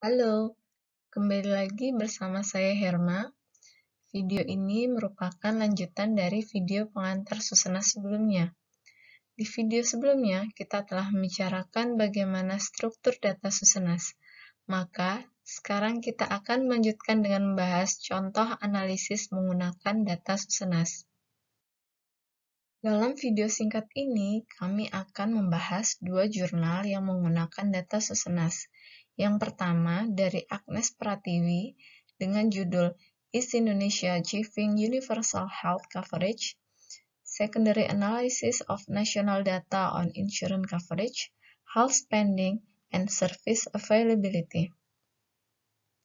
Halo, kembali lagi bersama saya Herma. Video ini merupakan lanjutan dari video pengantar Susenas sebelumnya. Di video sebelumnya, kita telah membicarakan bagaimana struktur data Susenas. Maka, sekarang kita akan melanjutkan dengan membahas contoh analisis menggunakan data Susenas. Dalam video singkat ini, kami akan membahas dua jurnal yang menggunakan data Susenas. Yang pertama dari Agnes Pratiwi dengan judul Is Indonesia Achieving Universal Health Coverage? Secondary Analysis of National Data on Insurance Coverage, Health Spending, and Service Availability.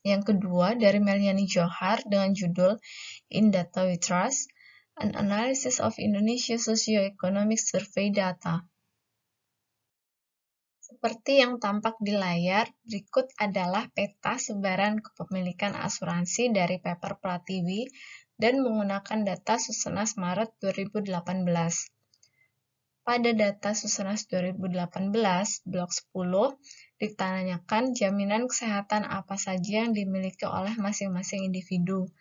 Yang kedua dari Meliani Johar dengan judul In Data We Trust, An Analysis of Indonesia Socio-Economic Survey Data. Seperti yang tampak di layar, berikut adalah peta sebaran kepemilikan asuransi dari paper Pratiwi dan menggunakan data Susenas Maret 2018. Pada data Susenas 2018, blok 10, ditanyakan jaminan kesehatan apa saja yang dimiliki oleh masing-masing individu.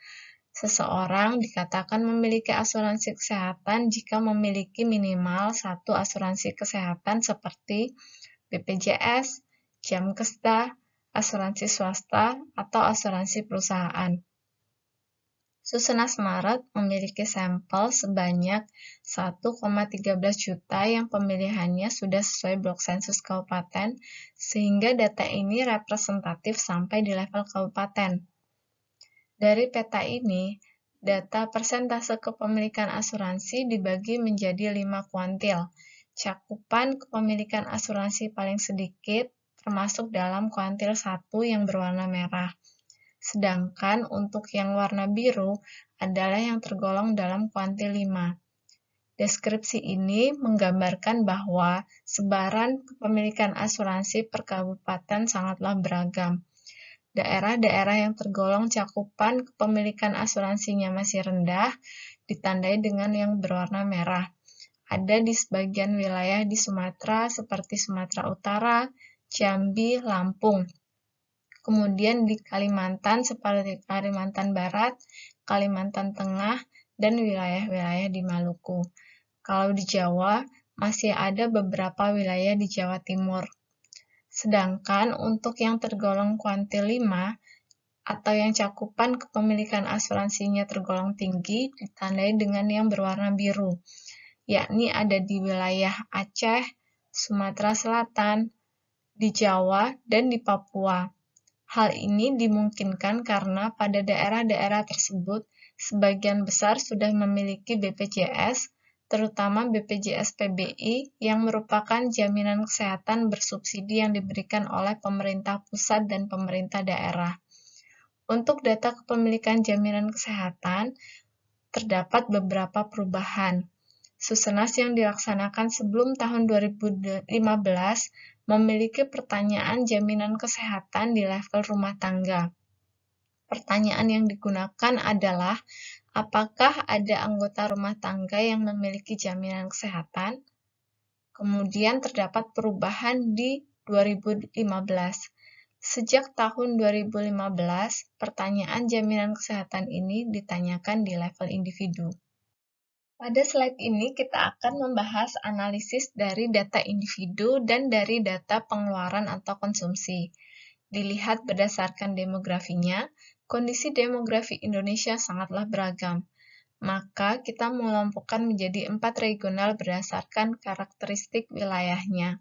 Seseorang dikatakan memiliki asuransi kesehatan jika memiliki minimal satu asuransi kesehatan seperti BPJS, Jamkesda, asuransi swasta, atau asuransi perusahaan. Susenas Maret memiliki sampel sebanyak 1,13 juta yang pemilihannya sudah sesuai blok sensus kabupaten, sehingga data ini representatif sampai di level kabupaten. Dari peta ini, data persentase kepemilikan asuransi dibagi menjadi 5 kuantil. Cakupan kepemilikan asuransi paling sedikit termasuk dalam kuantil 1 yang berwarna merah. Sedangkan untuk yang warna biru adalah yang tergolong dalam kuantil 5. Deskripsi ini menggambarkan bahwa sebaran kepemilikan asuransi per kabupaten sangatlah beragam. Daerah-daerah yang tergolong cakupan kepemilikan asuransinya masih rendah ditandai dengan yang berwarna merah. Ada di sebagian wilayah di Sumatera seperti Sumatera Utara, Jambi, Lampung. Kemudian di Kalimantan seperti Kalimantan Barat, Kalimantan Tengah, dan wilayah-wilayah di Maluku. Kalau di Jawa, masih ada beberapa wilayah di Jawa Timur. Sedangkan untuk yang tergolong kuantil 5, atau yang cakupan kepemilikan asuransinya tergolong tinggi, ditandai dengan yang berwarna biru, yakni ada di wilayah Aceh, Sumatera Selatan, di Jawa, dan di Papua. Hal ini dimungkinkan karena pada daerah-daerah tersebut, sebagian besar sudah memiliki BPJS, terutama BPJS PBI yang merupakan jaminan kesehatan bersubsidi yang diberikan oleh pemerintah pusat dan pemerintah daerah. Untuk data kepemilikan jaminan kesehatan, terdapat beberapa perubahan. Susenas yang dilaksanakan sebelum tahun 2015 memiliki pertanyaan jaminan kesehatan di level rumah tangga. Pertanyaan yang digunakan adalah, apakah ada anggota rumah tangga yang memiliki jaminan kesehatan? Kemudian terdapat perubahan di 2015. Sejak tahun 2015, pertanyaan jaminan kesehatan ini ditanyakan di level individu. Pada slide ini kita akan membahas analisis dari data individu dan dari data pengeluaran atau konsumsi. Dilihat berdasarkan demografinya, kondisi demografi Indonesia sangatlah beragam. Maka kita mengelompokkan menjadi 4 regional berdasarkan karakteristik wilayahnya.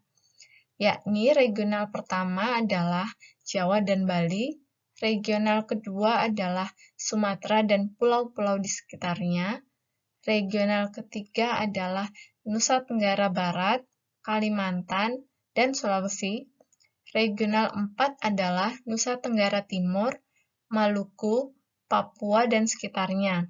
Yakni regional pertama adalah Jawa dan Bali, regional kedua adalah Sumatera dan pulau-pulau di sekitarnya, regional ketiga adalah Nusa Tenggara Barat, Kalimantan, dan Sulawesi. Regional 4 adalah Nusa Tenggara Timur, Maluku, Papua, dan sekitarnya.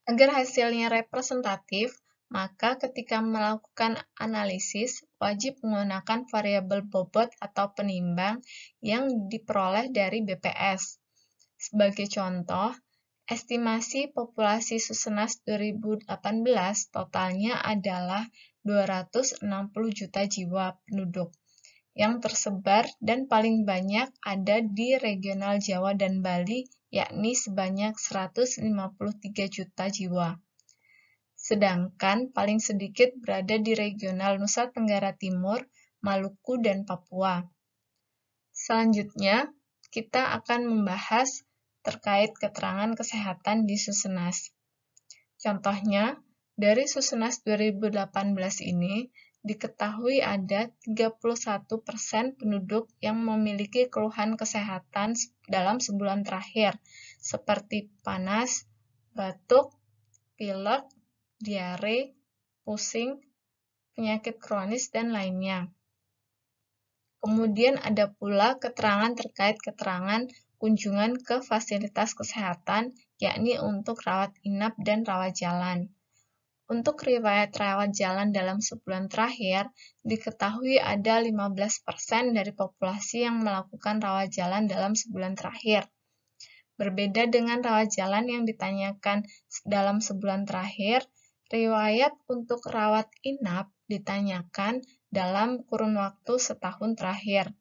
Agar hasilnya representatif, maka ketika melakukan analisis, wajib menggunakan variabel bobot atau penimbang yang diperoleh dari BPS. Sebagai contoh, estimasi populasi Susenas 2018 totalnya adalah 260 juta jiwa penduduk. yang tersebar dan paling banyak ada di regional Jawa dan Bali, yakni sebanyak 153 juta jiwa. Sedangkan paling sedikit berada di regional Nusa Tenggara Timur, Maluku, dan Papua. Selanjutnya, kita akan membahas terkait keterangan kesehatan di Susenas. Contohnya, dari Susenas 2018 ini, diketahui ada 31% penduduk yang memiliki keluhan kesehatan dalam sebulan terakhir, seperti panas, batuk, pilek, diare, pusing, penyakit kronis, dan lainnya. Kemudian ada pula keterangan terkait keterangan kunjungan ke fasilitas kesehatan, yakni untuk rawat inap dan rawat jalan. Untuk riwayat rawat jalan dalam sebulan terakhir, diketahui ada 15% dari populasi yang melakukan rawat jalan dalam sebulan terakhir. Berbeda dengan rawat jalan yang ditanyakan dalam sebulan terakhir, riwayat untuk rawat inap ditanyakan dalam kurun waktu setahun terakhir.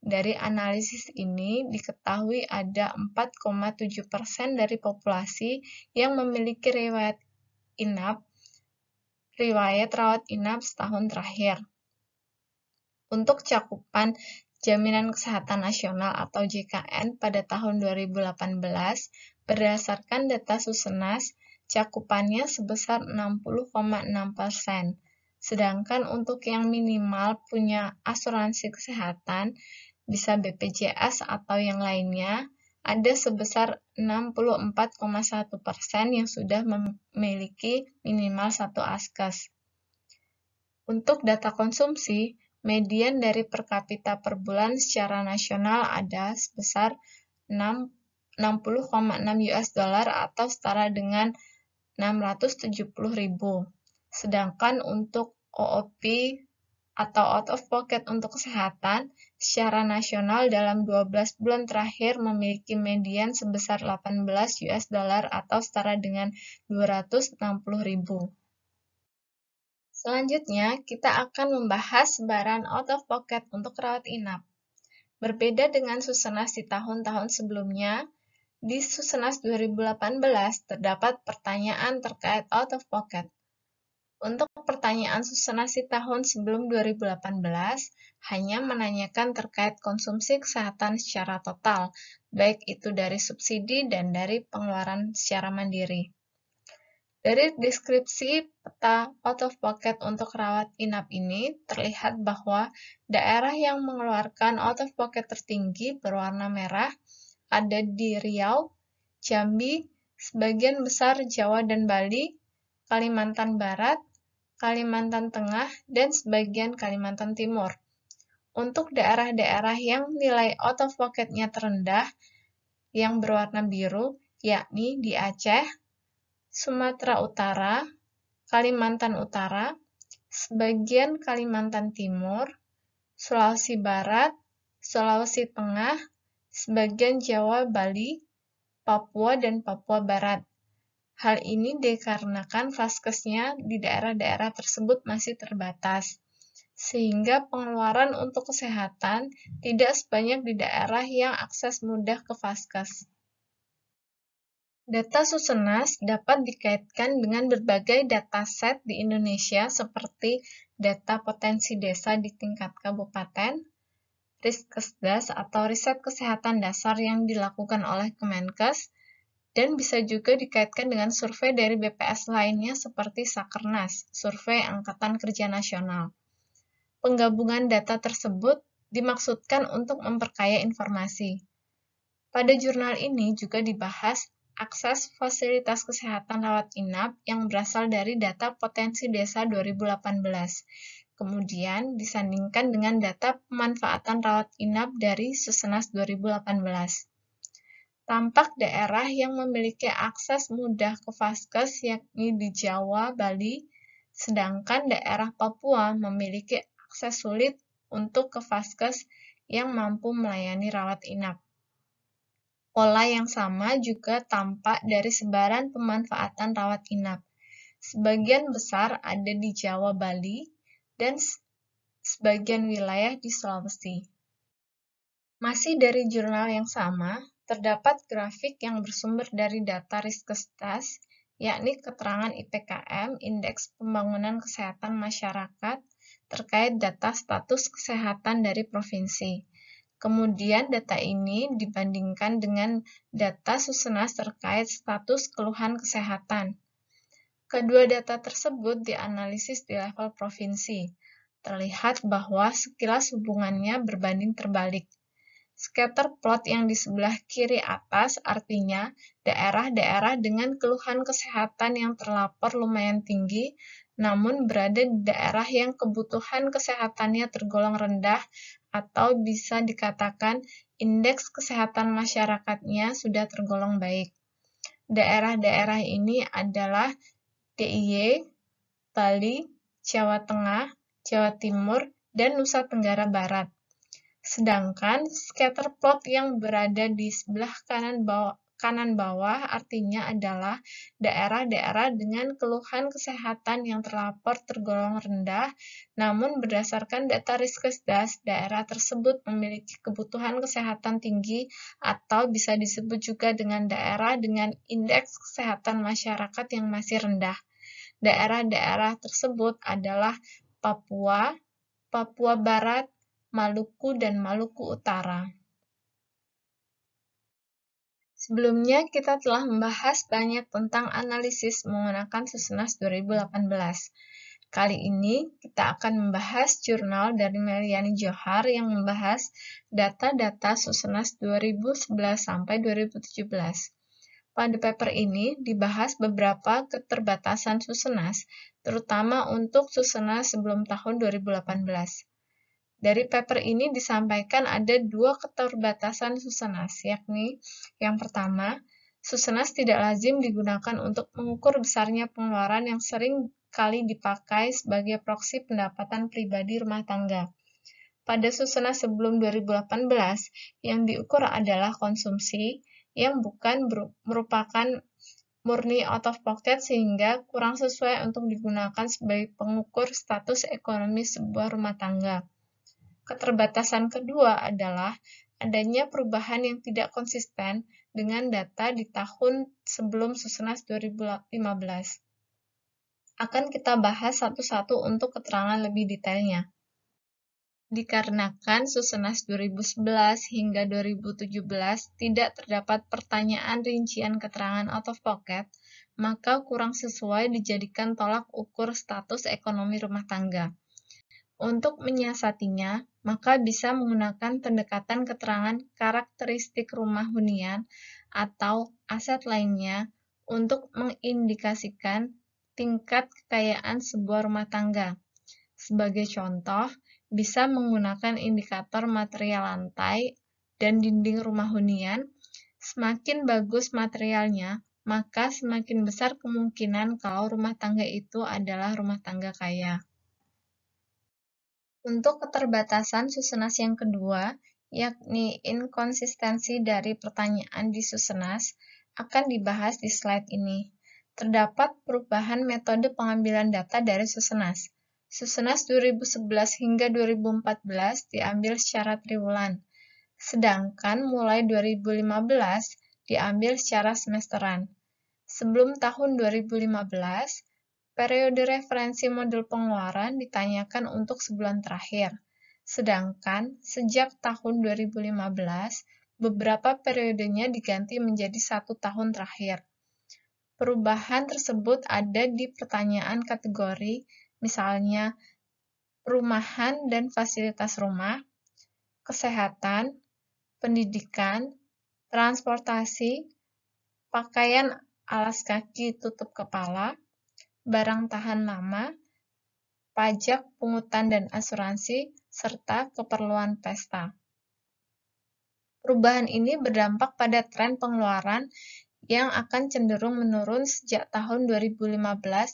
Dari analisis ini diketahui ada 4,7% dari populasi yang memiliki riwayat rawat inap setahun terakhir. Untuk cakupan Jaminan Kesehatan Nasional atau JKN pada tahun 2018, berdasarkan data Susenas, cakupannya sebesar 60,6%. Sedangkan untuk yang minimal punya asuransi kesehatan, bisa BPJS atau yang lainnya, ada sebesar 64,1% yang sudah memiliki minimal 1 askes. Untuk data konsumsi, median dari per kapita per bulan secara nasional ada sebesar 60,6 US dollar atau setara dengan 670.000. Sedangkan untuk OOP atau out of pocket untuk kesehatan secara nasional dalam 12 bulan terakhir memiliki median sebesar 18 US dollar atau setara dengan 260.000. Selanjutnya, kita akan membahas sebaran out of pocket untuk rawat inap. Berbeda dengan Susenas di tahun-tahun sebelumnya, di Susenas 2018 terdapat pertanyaan terkait out of pocket. Untuk pertanyaan Susenas di tahun sebelum 2018, hanya menanyakan terkait konsumsi kesehatan secara total, baik itu dari subsidi dan dari pengeluaran secara mandiri. Dari deskripsi peta out of pocket untuk rawat inap ini, terlihat bahwa daerah yang mengeluarkan out of pocket tertinggi berwarna merah ada di Riau, Jambi, sebagian besar Jawa dan Bali, Kalimantan Barat, Kalimantan Tengah, dan sebagian Kalimantan Timur. Untuk daerah-daerah yang nilai out of pocket-nya terendah, yang berwarna biru, yakni di Aceh, Sumatera Utara, Kalimantan Utara, sebagian Kalimantan Timur, Sulawesi Barat, Sulawesi Tengah, sebagian Jawa, Bali, Papua, dan Papua Barat. Hal ini dikarenakan vaskesnya di daerah-daerah tersebut masih terbatas, sehingga pengeluaran untuk kesehatan tidak sebanyak di daerah yang akses mudah ke vaskes. Data Susenas dapat dikaitkan dengan berbagai dataset di Indonesia seperti data potensi desa di tingkat kabupaten, Riskesdas atau riset kesehatan dasar yang dilakukan oleh Kemenkes, dan bisa juga dikaitkan dengan survei dari BPS lainnya seperti Sakernas, Survei Angkatan Kerja Nasional. Penggabungan data tersebut dimaksudkan untuk memperkaya informasi. Pada jurnal ini juga dibahas akses fasilitas kesehatan rawat inap yang berasal dari data potensi desa 2018. Kemudian disandingkan dengan data pemanfaatan rawat inap dari Susenas 2018. Tampak daerah yang memiliki akses mudah ke vaskes yakni di Jawa, Bali, sedangkan daerah Papua memiliki akses sulit untuk ke vaskes yang mampu melayani rawat inap. Pola yang sama juga tampak dari sebaran pemanfaatan rawat inap. Sebagian besar ada di Jawa, Bali, dan sebagian wilayah di Sulawesi. Masih dari jurnal yang sama, terdapat grafik yang bersumber dari data Riskesdas, yakni keterangan IPKM, Indeks Pembangunan Kesehatan Masyarakat, terkait data status kesehatan dari provinsi. Kemudian data ini dibandingkan dengan data Susenas terkait status keluhan kesehatan. Kedua data tersebut dianalisis di level provinsi. Terlihat bahwa sekilas hubungannya berbanding terbalik. Scatter plot yang di sebelah kiri atas artinya daerah-daerah dengan keluhan kesehatan yang terlapor lumayan tinggi, namun berada di daerah yang kebutuhan kesehatannya tergolong rendah atau bisa dikatakan indeks kesehatan masyarakatnya sudah tergolong baik. Daerah-daerah ini adalah DIY, Bali, Jawa Tengah, Jawa Timur, dan Nusa Tenggara Barat. Sedangkan scatter plot yang berada di sebelah kanan bawah artinya adalah daerah-daerah dengan keluhan kesehatan yang terlapor tergolong rendah, namun berdasarkan data Riskesdas, daerah tersebut memiliki kebutuhan kesehatan tinggi atau bisa disebut juga dengan daerah dengan indeks kesehatan masyarakat yang masih rendah. Daerah-daerah tersebut adalah Papua, Papua Barat, Maluku, dan Maluku Utara. Sebelumnya, kita telah membahas banyak tentang analisis menggunakan Susenas 2018. Kali ini, kita akan membahas jurnal dari Meliani Johar yang membahas data-data Susenas 2011 sampai 2017. Pada paper ini dibahas beberapa keterbatasan Susenas, terutama untuk Susenas sebelum tahun 2018. Dari paper ini disampaikan ada dua keterbatasan Susenas, yakni yang pertama, Susenas tidak lazim digunakan untuk mengukur besarnya pengeluaran yang sering kali dipakai sebagai proksi pendapatan pribadi rumah tangga. Pada Susenas sebelum 2018, yang diukur adalah konsumsi, yang bukan merupakan murni out of pocket sehingga kurang sesuai untuk digunakan sebagai pengukur status ekonomi sebuah rumah tangga. Keterbatasan kedua adalah adanya perubahan yang tidak konsisten dengan data di tahun sebelum Susenas 2015. Akan kita bahas satu-satu untuk keterangan lebih detailnya. Dikarenakan Susenas 2011 hingga 2017 tidak terdapat pertanyaan rincian keterangan out of pocket, maka kurang sesuai dijadikan tolak ukur status ekonomi rumah tangga. Untuk menyiasatinya, maka bisa menggunakan pendekatan keterangan karakteristik rumah hunian atau aset lainnya untuk mengindikasikan tingkat kekayaan sebuah rumah tangga. Sebagai contoh, bisa menggunakan indikator material lantai dan dinding rumah hunian. Semakin bagus materialnya, maka semakin besar kemungkinan kalau rumah tangga itu adalah rumah tangga kaya. Untuk keterbatasan Susenas yang kedua, yakni inkonsistensi dari pertanyaan di Susenas, akan dibahas di slide ini. Terdapat perubahan metode pengambilan data dari Susenas. Susenas 2011 hingga 2014 diambil secara triwulan, sedangkan mulai 2015 diambil secara semesteran. Sebelum tahun 2015, periode referensi model pengeluaran ditanyakan untuk sebulan terakhir, sedangkan sejak tahun 2015, beberapa periodenya diganti menjadi 1 tahun terakhir. Perubahan tersebut ada di pertanyaan kategori, misalnya perumahan dan fasilitas rumah, kesehatan, pendidikan, transportasi, pakaian alas kaki tutup kepala, barang tahan lama, pajak, pungutan, dan asuransi, serta keperluan pesta. Perubahan ini berdampak pada tren pengeluaran yang akan cenderung menurun sejak tahun 2015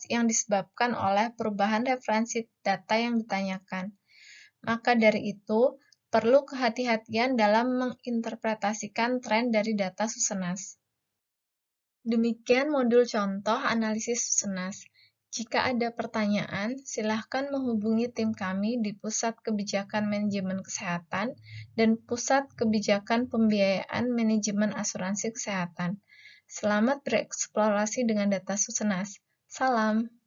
yang disebabkan oleh perubahan referensi data yang ditanyakan. Maka dari itu, perlu kehati-hatian dalam menginterpretasikan tren dari data Susenas. Demikian modul contoh analisis Susenas. Jika ada pertanyaan, silakan menghubungi tim kami di Pusat Kebijakan Manajemen Kesehatan dan Pusat Kebijakan Pembiayaan Manajemen Asuransi Kesehatan. Selamat bereksplorasi dengan data Susenas. Salam.